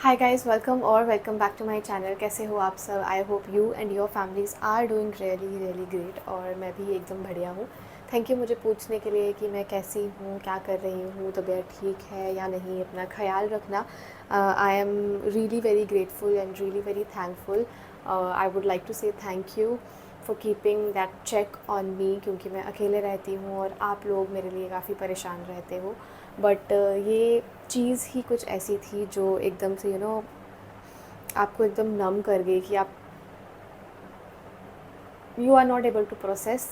हाय guys, welcome और welcome back to my channel. कैसे हो आप सब? I hope you and your families are doing really really great. और मैं भी एकदम बढ़िया हूँ। थैंक यू मुझे पूछने के लिए कि मैं कैसी हूँ, क्या कर रही हूँ, तबीयत ठीक है या नहीं, अपना ख्याल रखना। I am really very grateful and really very thankful. I would like to say thank you for keeping that check on me, क्योंकि मैं अकेले रहती हूँ और आप लोग मेरे लिए काफ़ी परेशान रहते हो। बट ये चीज़ ही कुछ ऐसी थी जो एकदम से आपको एकदम नम कर गई कि आप you are not able to process,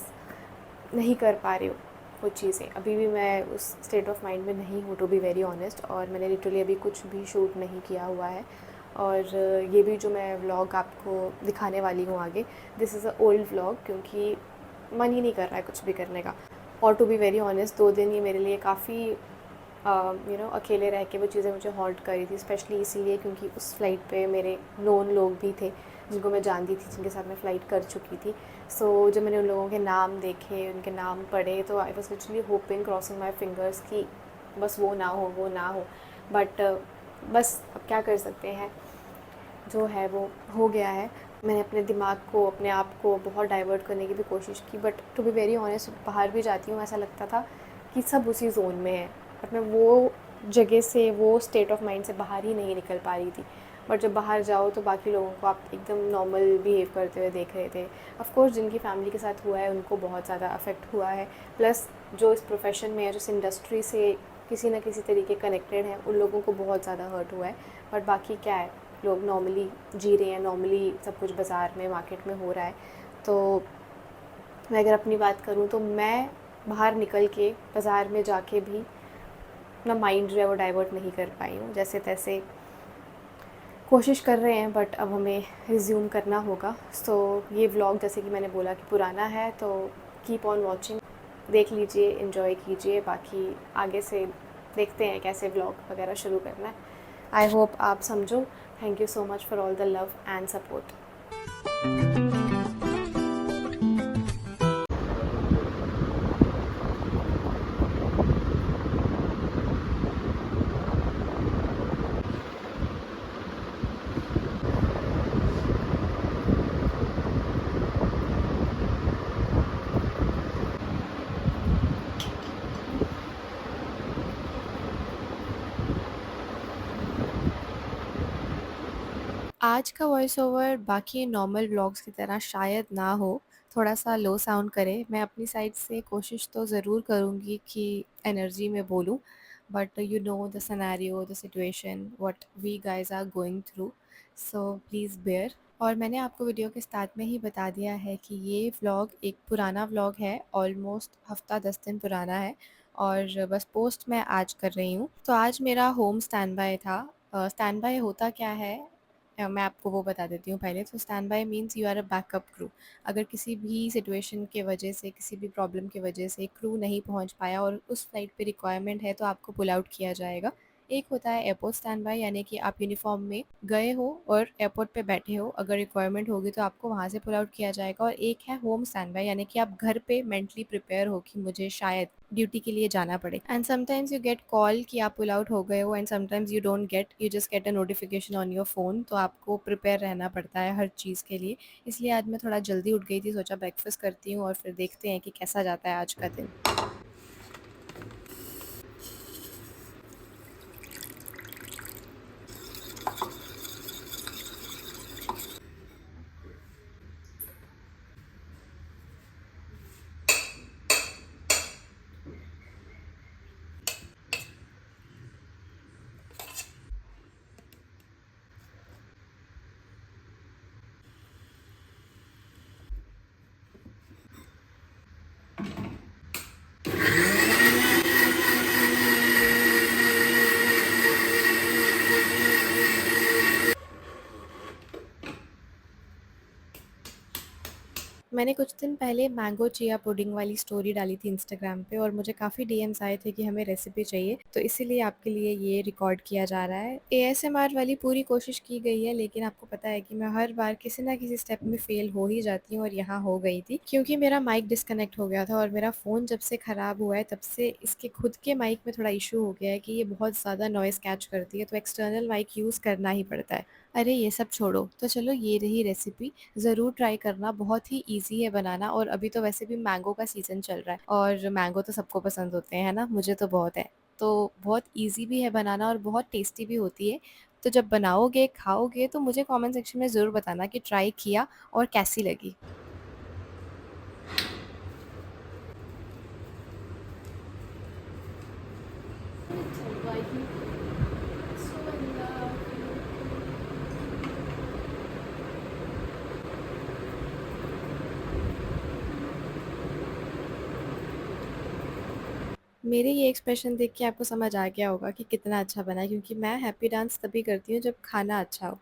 नहीं कर पा रहे हो वो चीज़ें। अभी भी मैं उस स्टेट ऑफ माइंड में नहीं हूँ, टू बी वेरी ऑनेस्ट। और मैंने लिटरली अभी कुछ भी शूट नहीं किया हुआ है। और ये भी जो मैं व्लॉग आपको दिखाने वाली हूँ आगे, this is a old vlog, क्योंकि मन ही नहीं कर रहा है कुछ भी करने का। और टू बी वेरी ऑनेस्ट 2 दिन ये मेरे लिए काफ़ी अकेले रह के वो चीज़ें मुझे हॉन्ट करी थी, स्पेशली इसीलिए क्योंकि उस फ़्लाइट पे मेरे नोन लोग भी थे जिनको मैं जानती थी, जिनके साथ मैं फ़्लाइट कर चुकी थी। सो जब मैंने उन लोगों के नाम देखे, उनके नाम पढ़े, तो I was literally hopping, crossing my fingers कि बस वो ना हो, वो ना हो। बट बस अब क्या कर सकते हैं, जो है वो हो गया है। मैंने अपने दिमाग को, अपने आप को बहुत डाइवर्ट करने की भी कोशिश की, but to be very honest बाहर भी जाती हूँ ऐसा लगता था कि सब उसी जोन में है। बट मैं वो जगह से, वो स्टेट ऑफ माइंड से बाहर ही नहीं निकल पा रही थी। बट जब बाहर जाओ तो बाकी लोगों को आप एकदम नॉर्मल बिहेव करते हुए देख रहे थे। ऑफ़ कोर्स जिनकी फैमिली के साथ हुआ है उनको बहुत ज़्यादा अफेक्ट हुआ है, प्लस जो इस प्रोफेशन में है, जो इस इंडस्ट्री से किसी न किसी तरीके कनेक्टेड हैं, उन लोगों को बहुत ज़्यादा हर्ट हुआ है। बट बाकी क्या है, लोग नॉर्मली जी रहे हैं, नॉर्मली सब कुछ बाज़ार में, मार्केट में हो रहा है। तो मैं अगर अपनी बात करूँ तो मैं बाहर निकल के बाज़ार में जाके भी अपना माइंड जो है वो डाइवर्ट नहीं कर पाई हूँ। जैसे तैसे कोशिश कर रहे हैं, बट अब हमें रिज्यूम करना होगा। सो ये व्लॉग, जैसे कि मैंने बोला कि पुराना है, तो कीप ऑन वॉचिंग, देख लीजिए, इन्जॉय कीजिए। बाकी आगे से देखते हैं कैसे व्लॉग वगैरह शुरू करना है। आई होप आप समझो। Thank you so much for all the love and support. आज का वॉइस ओवर बाकी नॉर्मल व्लॉग्स की तरह शायद ना हो, थोड़ा सा लो साउंड करे। मैं अपनी साइड से कोशिश तो ज़रूर करूँगी कि एनर्जी में बोलूँ, but you know the scenario, the situation what we guys are going through, so please bear. और मैंने आपको वीडियो के स्टार्ट में ही बता दिया है कि ये व्लॉग एक पुराना व्लॉग है, ऑलमोस्ट हफ्ता 10 दिन पुराना है, और बस पोस्ट मैं आज कर रही हूँ। तो आज मेरा होम स्टैंड बाय था। स्टैंड बाय होता क्या है, मैं आपको वो बता देती हूँ पहले। तो stand by means you are a backup crew. अगर किसी भी सिचुएशन के वजह से, किसी भी प्रॉब्लम की वजह से क्रू नहीं पहुँच पाया और उस फ्लाइट पे रिक्वायरमेंट है, तो आपको पुल आउट किया जाएगा। एक होता है एयरपोर्ट स्टैंड बाय, यानी कि आप यूनिफॉर्म में गए हो और एयरपोर्ट पे बैठे हो, अगर रिक्वायरमेंट होगी तो आपको वहाँ से पुल आउट किया जाएगा। और एक है होम स्टैंड बाय, यानी कि आप घर पे मेंटली प्रिपेयर हो कि मुझे शायद ड्यूटी के लिए जाना पड़े। And sometimes you get call कि आप पुल आउट हो गए हो, and sometimes you don't get, you just get a notification on your phone. तो आपको प्रिपेयर रहना पड़ता है हर चीज़ के लिए। इसलिए आज मैं थोड़ा जल्दी उठ गई थी, सोचा ब्रेकफास्ट करती हूँ और फिर देखते हैं कि कैसा जाता है आज का दिन। मैंने कुछ दिन पहले मैंगो चिया पुडिंग वाली स्टोरी डाली थी इंस्टाग्राम पे और मुझे काफ़ी डीएम्स आए थे कि हमें रेसिपी चाहिए, तो इसीलिए आपके लिए ये रिकॉर्ड किया जा रहा है। एएसएमआर वाली पूरी कोशिश की गई है, लेकिन आपको पता है कि मैं हर बार किसी ना किसी स्टेप में फ़ेल हो ही जाती हूँ और यहाँ हो गई थी क्योंकि मेरा माइक डिस्कनेक्ट हो गया था और मेरा फ़ोन जब से ख़राब हुआ है तब से इसके खुद के माइक में थोड़ा इशू हो गया है कि ये बहुत ज़्यादा नॉइज़ कैच करती है, तो एक्सटर्नल माइक यूज़ करना ही पड़ता है। अरे ये सब छोड़ो, तो चलो ये रही रेसिपी, ज़रूर ट्राई करना, बहुत ही ईज़ी है बनाना और अभी तो वैसे भी मैंगो का सीज़न चल रहा है और मैंगो तो सबको पसंद होते हैं, है ना? मुझे तो बहुत है। तो बहुत ईज़ी भी है बनाना और बहुत टेस्टी भी होती है। तो जब बनाओगे, खाओगे तो मुझे कमेंट सेक्शन में ज़रूर बताना कि ट्राई किया और कैसी लगी। मेरे ये एक्सप्रेशन देख के आपको समझ आ गया होगा कि कितना अच्छा बना है क्योंकि मैं हैप्पी डांस तभी करती हूँ जब खाना अच्छा हो।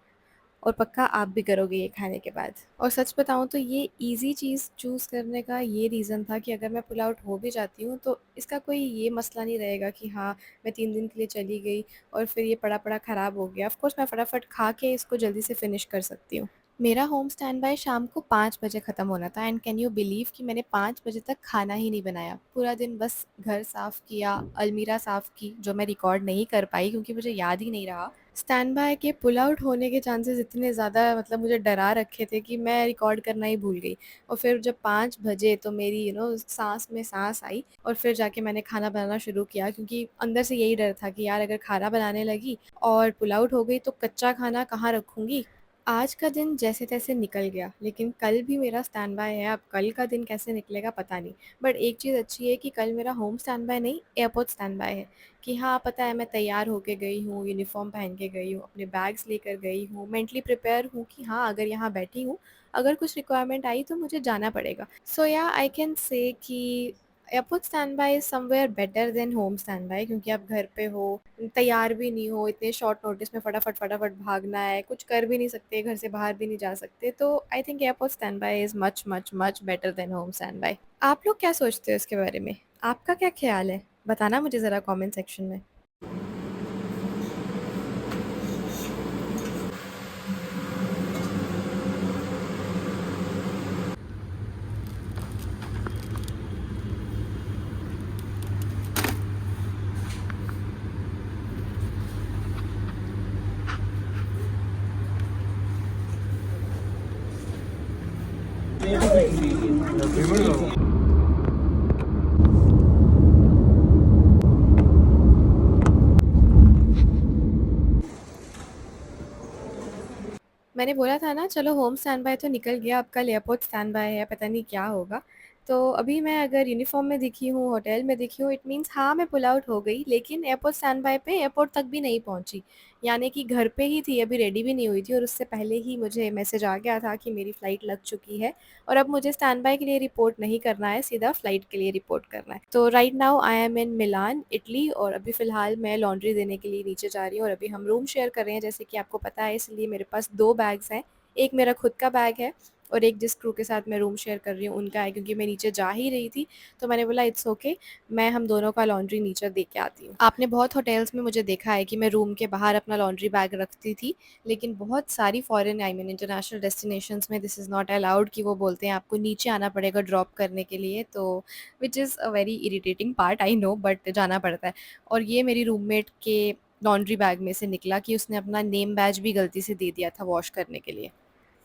और पक्का आप भी करोगे ये खाने के बाद। और सच बताऊँ तो ये ईज़ी चीज़ चूज़ करने का ये रीज़न था कि अगर मैं पुल आउट हो भी जाती हूँ तो इसका कोई ये मसला नहीं रहेगा कि हाँ, मैं 3 दिन के लिए चली गई और फिर ये पड़ा-पड़ा ख़राब हो गया। ऑफ़ कोर्स मैं फटाफट खा के इसको जल्दी से फ़िनिश कर सकती हूँ। मेरा होम स्टैंड बाय शाम को 5 बजे ख़त्म होना था एंड कैन यू बिलीव कि मैंने 5 बजे तक खाना ही नहीं बनाया। पूरा दिन बस घर साफ़ किया, अलमीरा साफ़ की, जो मैं रिकॉर्ड नहीं कर पाई क्योंकि मुझे याद ही नहीं रहा। स्टैंड बाय के पुल आउट होने के चांसेस इतने ज़्यादा मतलब मुझे डरा रखे थे कि मैं रिकॉर्ड करना ही भूल गई और फिर जब 5 बजे तो मेरी साँस में साँस आई और फिर जाके मैंने खाना बनाना शुरू किया क्योंकि अंदर से यही डर था कि यार अगर खाना बनाने लगी और पुल आउट हो गई तो कच्चा खाना कहाँ रखूँगी? आज का दिन जैसे-तैसे निकल गया, लेकिन कल भी मेरा स्टैंड बाय है, अब कल का दिन कैसे निकलेगा पता नहीं। बट एक चीज़ अच्छी है कि कल मेरा होम स्टैंड बाय नहीं, एयरपोर्ट स्टैंड बाय है कि हाँ, पता है मैं तैयार होके गई हूँ, यूनिफ़ॉर्म पहन के गई हूँ, अपने बैग्स लेकर गई हूँ, मेंटली प्रिपेयर हूँ कि हाँ, अगर यहाँ बैठी हूँ, अगर कुछ रिक्वायरमेंट आई तो मुझे जाना पड़ेगा। सो या आई कैन से कि airport stand by is somewhere better than home stand by क्योंकि आप घर पे हो, तैयार भी नहीं हो, इतने शॉर्ट नोटिस में फटाफट भागना है, कुछ कर भी नहीं सकते, घर से बाहर भी नहीं जा सकते, तो I think airport stand by is much, much, much better than home stand by. आप लोग क्या सोचते हो इसके बारे में? आपका क्या ख़्याल है? बताना मुझे ज़रा कमेंट सेक्शन में। मैंने बोला था ना चलो होम स्टैंड बाय तो निकल गया, अब कल एयरपोर्ट स्टैंड बाय है, पता नहीं क्या होगा। तो अभी मैं अगर यूनिफ़ॉर्म में दिखी हूँ, होटल में दिखी हूँ, इट मीन्स हाँ, मैं पुल आउट हो गई, लेकिन एयरपोर्ट स्टैंड बाय पे एयरपोर्ट तक भी नहीं पहुँची। यानी कि घर पे ही थी, अभी रेडी भी नहीं हुई थी और उससे पहले ही मुझे मैसेज आ गया था कि मेरी फ़्लाइट लग चुकी है और अब मुझे स्टैंड बाय के लिए रिपोर्ट नहीं करना है, सीधा फ़्लाइट के लिए रिपोर्ट करना है। तो right now I am in Milan, Italy और अभी फ़िलहाल मैं लॉन्ड्री देने के लिए नीचे जा रही हूँ और अभी हम रूम शेयर कर रहे हैं जैसे कि आपको पता है, इसलिए मेरे पास 2 बैग्स हैं। एक मेरा खुद का बैग है और एक जिस क्रू के साथ मैं रूम शेयर कर रही हूँ उनका है क्योंकि मैं नीचे जा ही रही थी, तो मैंने बोला इट्स ओके, मैं हम दोनों का लॉन्ड्री नीचे दे के आती हूँ। आपने बहुत होटल्स में मुझे देखा है कि मैं रूम के बाहर अपना लॉन्ड्री बैग रखती थी, लेकिन बहुत सारी foreign I mean international destinations में दिस इज़ नॉट अलाउड कि वो बोलते हैं आपको नीचे आना पड़ेगा ड्रॉप करने के लिए, तो which is a very irritating part I know, but जाना पड़ता है। और ये मेरी रूममेट के लॉन्ड्री बैग में से निकला कि उसने अपना नेम बैज भी गलती से दे दिया था वॉश करने के लिए।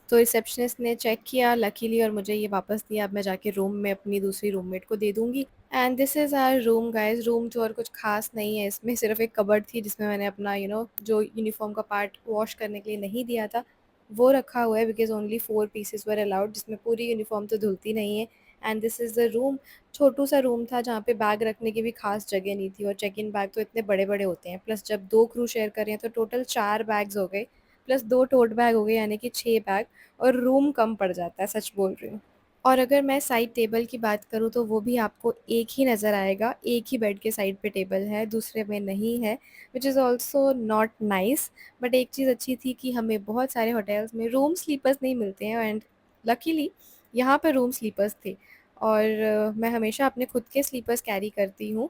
तो रिसेप्शनिस्ट ने चेक किया लकीली और मुझे ये वापस दिया। अब मैं जाके रूम में अपनी दूसरी रूममेट को दे दूँगी and this is our room guys. Room तो और कुछ ख़ास नहीं है इसमें, सिर्फ़ एक कबर्ड थी जिसमें मैंने अपना जो यूनिफ़ॉर्म का पार्ट वॉश करने के लिए नहीं दिया था, वो रखा हुआ है because only 4 pieces were allowed, जिसमें पूरी यूनिफ़ॉर्म तो धुलती नहीं है। And this is the room. छोटू-सा रूम था जहाँ पे बैग रखने की भी ख़ास जगह नहीं थी और चेक इन बैग तो इतने बड़े-बड़े होते हैं, प्लस जब 2 क्रू शेयर कर रहे हैं तो टोटल 4 बैग्स हो गए, प्लस 2 टोट बैग हो गए यानी कि 6 बैग और रूम कम पड़ जाता है, सच बोल रही हूँ। और अगर मैं साइड टेबल की बात करूँ तो वो भी आपको एक ही नज़र आएगा, एक ही बेड के साइड पे टेबल है, दूसरे में नहीं है, which is also not nice. But एक चीज़ अच्छी थी कि हमें बहुत सारे होटल्स में रूम स्लीपर्स नहीं मिलते हैं एंड लकीली यहाँ पे रूम स्लीपर्स थे और मैं हमेशा अपने खुद के स्लीपर्स कैरी करती हूँ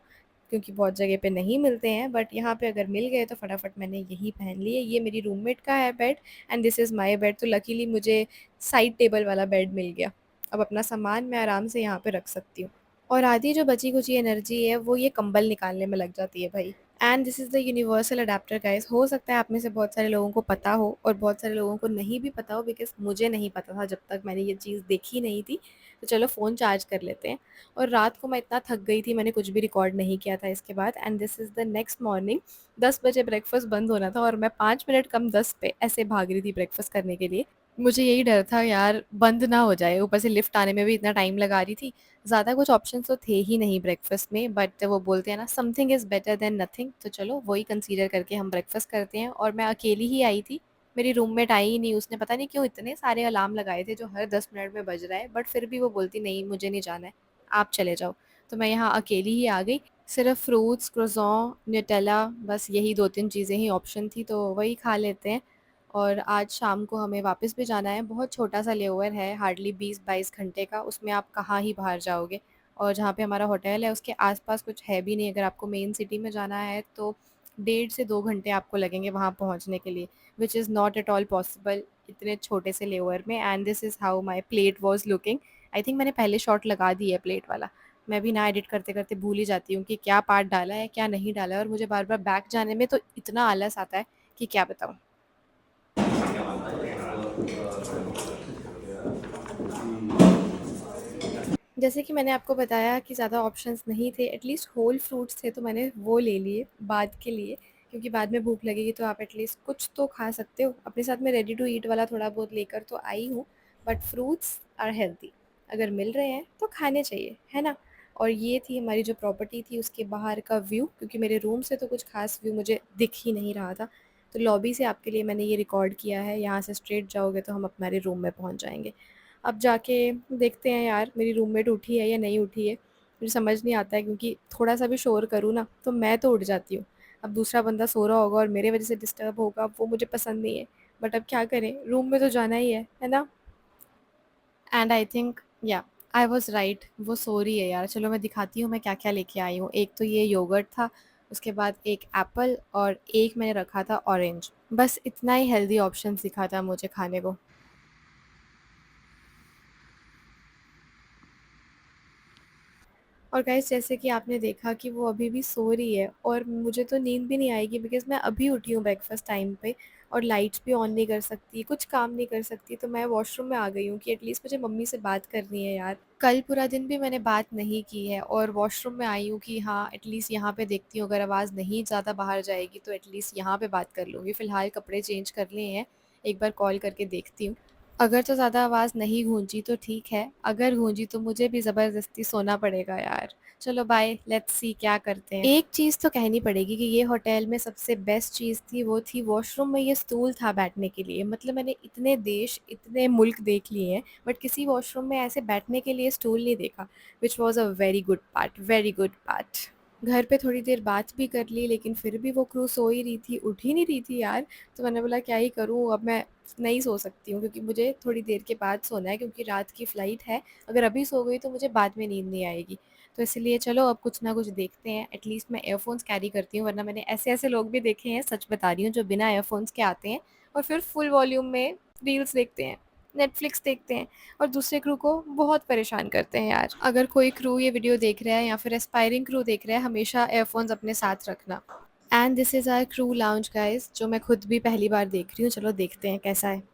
क्योंकि बहुत जगह पे नहीं मिलते हैं, बट यहाँ पे अगर मिल गए तो फटाफट मैंने यही पहन लिए। ये मेरी रूममेट का है bed and this is my bed, तो लकीली मुझे साइड टेबल वाला बेड मिल गया। अब अपना सामान मैं आराम से यहाँ पे रख सकती हूँ और आधी जो बची-खुची एनर्जी है वो ये कंबल निकालने में लग जाती है भाई। And this is the universal adapter guys. हो सकता है आप में से बहुत सारे लोगों को पता हो और बहुत सारे लोगों को नहीं भी पता हो, बिकॉज़ मुझे नहीं पता था जब तक मैंने ये चीज़ देखी नहीं थी। तो चलो फ़ोन चार्ज कर लेते हैं। और रात को मैं इतना थक गई थी, मैंने कुछ भी रिकॉर्ड नहीं किया था इसके बाद and this is the next morning. 10 बजे ब्रेकफ़ास्ट बंद होना था और मैं 5 मिनट कम 10 पे ऐसे भाग रही थी ब्रेकफ़ास्ट करने के लिए। मुझे यही डर था यार बंद ना हो जाए, ऊपर से लिफ्ट आने में भी इतना टाइम लगा रही थी। ज़्यादा कुछ ऑप्शंस तो थे ही नहीं ब्रेकफ़ास्ट में, बट वो बोलते हैं ना something is better than nothing, तो चलो वही कंसीडर करके हम ब्रेकफ़ास्ट करते हैं। और मैं अकेली ही आई थी, मेरी रूममेट आई ही नहीं। उसने पता नहीं क्यों इतने सारे अलार्म लगाए थे जो हर 10 मिनट में बज रहा है, बट फिर भी वो बोलती नहीं मुझे नहीं जाना है, आप चले जाओ। तो मैं यहाँ अकेली ही आ गई। सिर्फ़ फ्रूट्स, क्रोज़ॉन, न्यूटेला, बस यही 2-3 चीज़ें ही ऑप्शन थी, तो वही खा लेते हैं। और आज शाम को हमें वापस भी जाना है। बहुत छोटा-सा लेओवर है, हार्डली 20-22 घंटे का, उसमें आप कहाँ ही बाहर जाओगे। और जहाँ पे हमारा होटल है उसके आस-पास कुछ है भी नहीं। अगर आपको मेन सिटी में जाना है तो 1.5 से 2 घंटे आपको लगेंगे वहाँ पहुँचने के लिए, which is not at all possible इतने छोटे से लेओवर में। And this is how my plate was looking. I think मैंने पहले शॉट लगा दी है प्लेट वाला। मैं भी ना एडिट करते-करते भूल ही जाती हूँ कि क्या पार्ट डाला है, क्या नहीं डाला है, और मुझे बार-बार बैक जाने में तो इतना आलस आता है कि क्या बताऊँ। जैसे कि मैंने आपको बताया कि ज़्यादा ऑप्शंस नहीं थे, एटलीस्ट होल फ्रूट्स थे तो मैंने वो ले लिए बाद के लिए, क्योंकि बाद में भूख लगेगी तो आप एटलीस्ट कुछ तो खा सकते हो। अपने साथ में रेडी टू ईट वाला थोड़ा बहुत लेकर तो आई हूँ, बट फ्रूट्स आर हेल्दी, अगर मिल रहे हैं तो खाने चाहिए, है ना? और ये थी हमारी जो प्रॉपर्टी थी उसके बाहर का व्यू, क्योंकि मेरे रूम से तो कुछ ख़ास व्यू मुझे दिख ही नहीं रहा था। तो लॉबी से आपके लिए मैंने ये रिकॉर्ड किया है, यहाँ से स्ट्रेट जाओगे तो हम हमारे रूम में पहुँच जाएँगे। अब जाके देखते हैं यार मेरी रूममेट उठी है या नहीं उठी है। मुझे समझ नहीं आता है क्योंकि थोड़ा-सा भी शोर करूँ ना तो मैं तो उठ जाती हूँ। अब दूसरा बंदा सो रहा होगा और मेरे वज़ह से डिस्टर्ब होगा, वो मुझे पसंद नहीं है। बट अब क्या करें, रूम में तो जाना ही है ना? एंड आई थिंक या आई वाज़ राइट, वो सो रही है यार। चलो मैं दिखाती हूँ मैं क्या-क्या लेके आई हूँ। एक तो ये योगर्ट था, उसके बाद एक एप्पल और एक मैंने रखा था ऑरेंज। बस इतना ही हेल्दी ऑप्शंस दिखा था मुझे खाने को। और गाइस जैसे कि आपने देखा कि वो अभी भी सो रही है और मुझे तो नींद भी नहीं आएगी, बिकॉज़ मैं अभी उठी हूँ ब्रेकफ़ास्ट टाइम पे और लाइट्स भी ऑन नहीं कर सकती, कुछ काम नहीं कर सकती, तो मैं वॉशरूम में आ गई हूँ कि एटलीस्ट मुझे मम्मी से बात करनी है यार। कल पूरा दिन भी मैंने बात नहीं की है और वॉशरूम में आई हूँ कि हाँ, एटलीस्ट यहाँ पे देखती हूँ अगर आवाज़ नहीं ज़्यादा बाहर जाएगी तो एटलीस्ट यहाँ पे बात कर लूँगी। फ़िलहाल कपड़े चेंज कर लिए हैं, एक बार कॉल करके देखती हूँ। अगर तो ज़्यादा आवाज़ नहीं गूंजी तो ठीक है, अगर गूंजी तो मुझे भी ज़बरदस्ती सोना पड़ेगा यार। चलो बाय, लेट्स सी क्या करते हैं। एक चीज़ तो कहनी पड़ेगी कि ये होटल में सबसे बेस्ट चीज़ थी, वो थी वॉशरूम में ये स्टूल था बैठने के लिए। मतलब मैंने इतने देश, इतने मुल्क देख लिए हैं, बट किसी वॉशरूम में ऐसे बैठने के लिए स्टूल नहीं देखा, which was a very good part, very good part. घर पे थोड़ी देर बात भी कर ली, लेकिन फिर भी वो क्रू सो ही रही थी, उठ ही नहीं रही थी यार। तो मैंने बोला क्या ही करूँ, अब मैं नहीं सो सकती हूँ क्योंकि मुझे थोड़ी देर के बाद सोना है, क्योंकि रात की फ़्लाइट है। अगर अभी सो गई तो मुझे बाद में नींद नहीं आएगी। तो इसलिए चलो अब कुछ ना कुछ देखते हैं। एटलीस्ट मैं ईयरफ़ोन्स कैरी करती हूँ, वरना मैंने ऐसे-ऐसे लोग भी देखे हैं, सच बता रही हूँ, जो बिना ईयरफ़ोन्स के आते हैं और फिर फुल वॉल्यूम में रील्स देखते हैं, नेटफ्लिक्स देखते हैं और दूसरे क्रू को बहुत परेशान करते हैं यार। अगर कोई क्रू ये वीडियो देख रहा है या फिर एस्पायरिंग क्रू देख रहा है, हमेशा ईयरफ़ोन्स अपने साथ रखना। And this is our crew lounge guys, जो मैं खुद भी पहली बार देख रही हूँ। चलो देखते हैं कैसा है।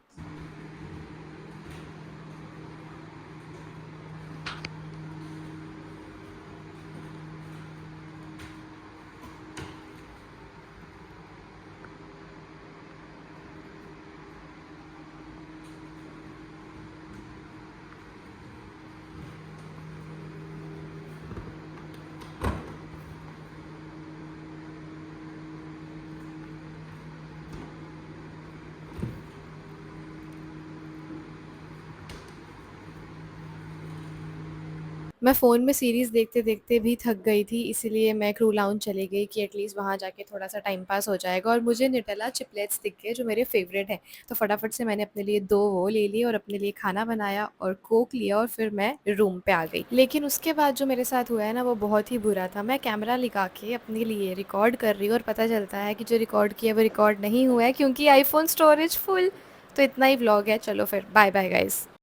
मैं फ़ोन में सीरीज़ देखते-देखते भी थक गई थी, इसीलिए मैं क्रू लाउंज चली गई कि एटलीस्ट वहाँ जाके थोड़ा-सा टाइम पास हो जाएगा, और मुझे न्यूटेला चिपलेट्स दिख गए जो मेरे फ़ेवरेट हैं। तो फटाफट से मैंने अपने लिए 2 वो ले लिए और अपने लिए खाना बनाया और कोक लिया, और फिर मैं रूम पे आ गई। लेकिन उसके बाद जो मेरे साथ हुआ है ना, वो बहुत ही बुरा था। मैं कैमरा लगा के अपने लिए रिकॉर्ड कर रही हूँ और पता चलता है कि जो रिकॉर्ड किया है वो रिकॉर्ड नहीं हुआ है, क्योंकि आईफ़ोन स्टोरेज फुल। तो इतना ही व्लॉग है, चलो फिर बाय बाय गाइज़।